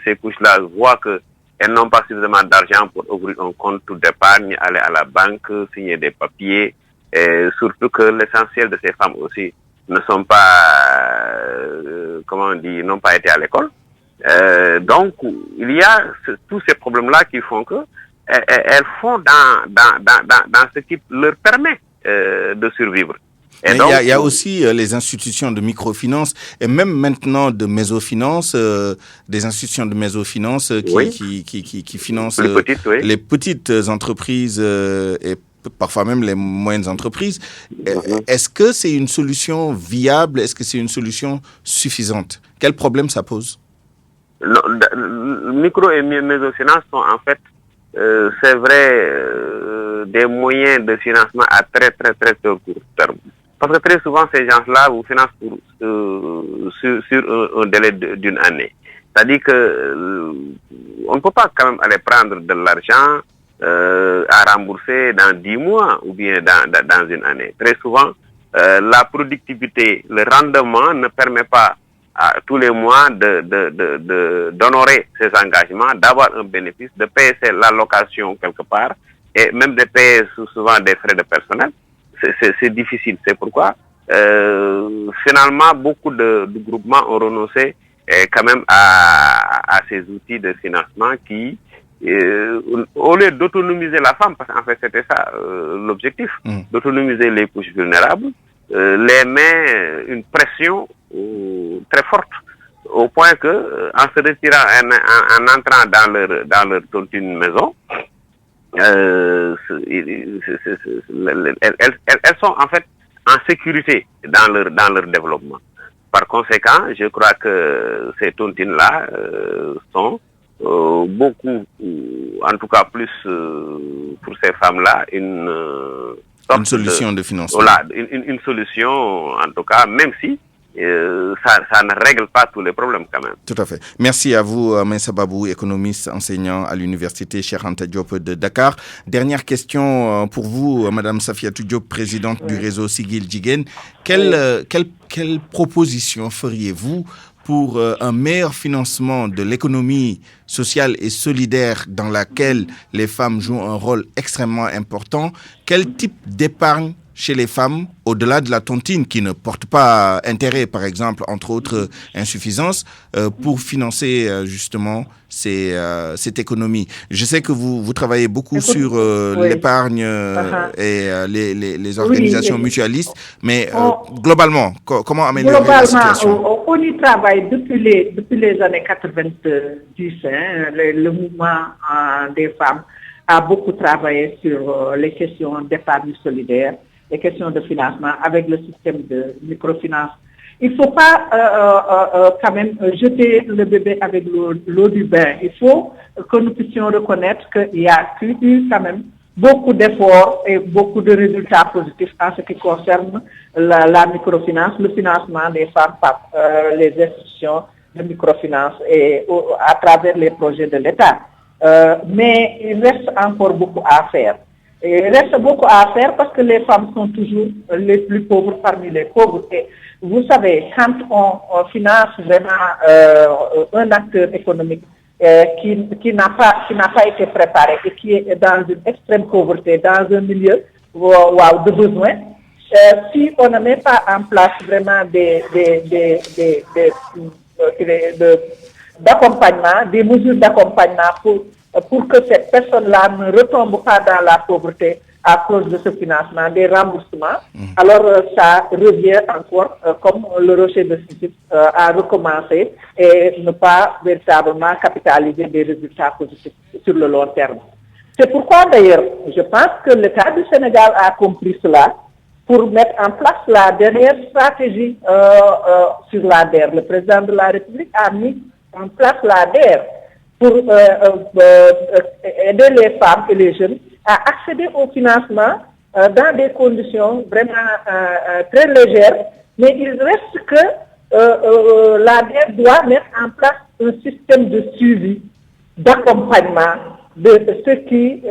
ces couches-là voient qu'elles n'ont pas suffisamment d'argent pour ouvrir un compte d'épargne, aller à la banque, signer des papiers, et surtout que l'essentiel de ces femmes aussi ne sont pas, n'ont pas été à l'école. Donc, il y a tous ces problèmes-là qui font que elles font dans ce qui leur permet de survivre. Et donc, il y a aussi les institutions de microfinance et même maintenant de mésofinance, des institutions de mésofinance qui financent les petites entreprises et parfois même les moyennes entreprises. Est-ce que c'est une solution viable? Est-ce que c'est une solution suffisante? Quel problème ça pose? Micro et mésofinance sont en fait, c'est vrai, des moyens de financement à très court terme. Parce que très souvent, ces gens-là vous financent sur un délai d'une année. C'est-à-dire que on ne peut pas quand même aller prendre de l'argent à rembourser dans 10 mois ou bien dans une année. Très souvent, la productivité, le rendement ne permet pas à tous les mois d'honorer ses engagements, d'avoir un bénéfice, de payer la location quelque part et même de payer souvent des frais de personnel. C'est difficile. C'est pourquoi finalement beaucoup de groupements ont renoncé quand même à ces outils de financement qui, au lieu d'autonomiser la femme, parce qu'en fait c'était ça l'objectif, d'autonomiser les couches vulnérables, les met une pression très forte au point que en se retirant, en entrant dans leur tontine maison, elles sont en fait en sécurité dans leur développement. Par conséquent, je crois que ces tontines-là sont beaucoup, en tout cas plus pour ces femmes-là, une solution de financement. Voilà, une solution, en tout cas, même si ça ne règle pas tous les problèmes quand même. Tout à fait. Merci à vous, Maïssa Babou, économiste, enseignant à l'université Cheikh Anta Diop de Dakar. Dernière question pour vous, Madame Safiatou Diop, présidente du réseau Siggil Jigéen. Quelle proposition feriez-vous pour un meilleur financement de l'économie sociale et solidaire dans laquelle les femmes jouent un rôle extrêmement important, quel type d'épargne chez les femmes, au-delà de la tontine qui ne porte pas intérêt, par exemple, entre autres insuffisances, pour financer justement cette économie. Je sais que vous travaillez beaucoup sur l'épargne et les organisations mutualistes, mais globalement, comment améliorer la situation? On y travaille depuis les années 90. Le mouvement des femmes a beaucoup travaillé sur les questions d'épargne solidaire, les questions de financement avec le système de microfinance. Il ne faut pas quand même jeter le bébé avec l'eau du bain. Il faut que nous puissions reconnaître qu'il y a eu quand même beaucoup d'efforts et beaucoup de résultats positifs en ce qui concerne la microfinance, le financement des femmes par les institutions de microfinance et à travers les projets de l'État. Mais il reste encore beaucoup à faire. Et il reste beaucoup à faire parce que les femmes sont toujours les plus pauvres parmi les pauvres. Et vous savez, quand on finance vraiment un acteur économique qui n'a pas été préparé et qui est dans une extrême pauvreté, dans un milieu de besoin, si on ne met pas en place vraiment d'accompagnement, des mesures d'accompagnement pour que cette personne-là ne retombe pas dans la pauvreté à cause de ce financement, des remboursements, alors ça revient encore comme le rocher de Sisyphe à recommencer et ne pas véritablement capitaliser des résultats positifs sur le long terme. C'est pourquoi d'ailleurs, je pense que l'État du Sénégal a compris cela pour mettre en place la dernière stratégie sur l'ADER. Le président de la République a mis en place l'ADER pour aider les femmes et les jeunes à accéder au financement dans des conditions vraiment très légères, mais il reste que l'ADER doit mettre en place un système de suivi, d'accompagnement de ceux qui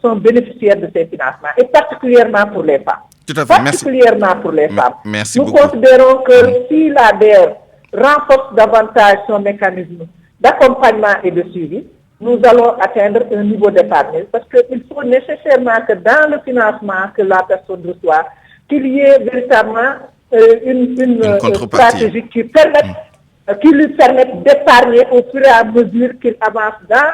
sont bénéficiaires de ces financements, et particulièrement pour les femmes. Tout à fait, particulièrement pour les femmes. Merci Nous beaucoup. considérons que si l'ADER renforce davantage son mécanisme d'accompagnement et de suivi, nous allons atteindre un niveau d'épargne. Parce qu'il faut nécessairement que dans le financement que la personne reçoit, qu'il y ait véritablement une stratégie qui lui permette d'épargner au fur et à mesure qu'il avance dans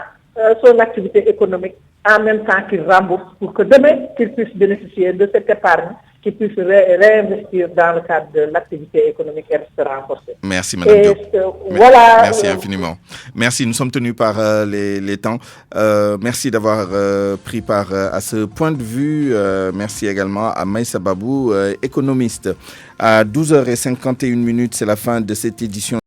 son activité économique, en même temps qu'il rembourse, pour que demain, qu'il puisse bénéficier de cette épargne, qu'il puisse réinvestir dans le cadre de l'activité économique et se renforcer. Merci, Madame Diop. Voilà. Merci infiniment. Merci, nous sommes tenus par les temps. Merci d'avoir pris part à ce point de vue. Merci également à Maïssa Babou, économiste. À 12h51, c'est la fin de cette édition.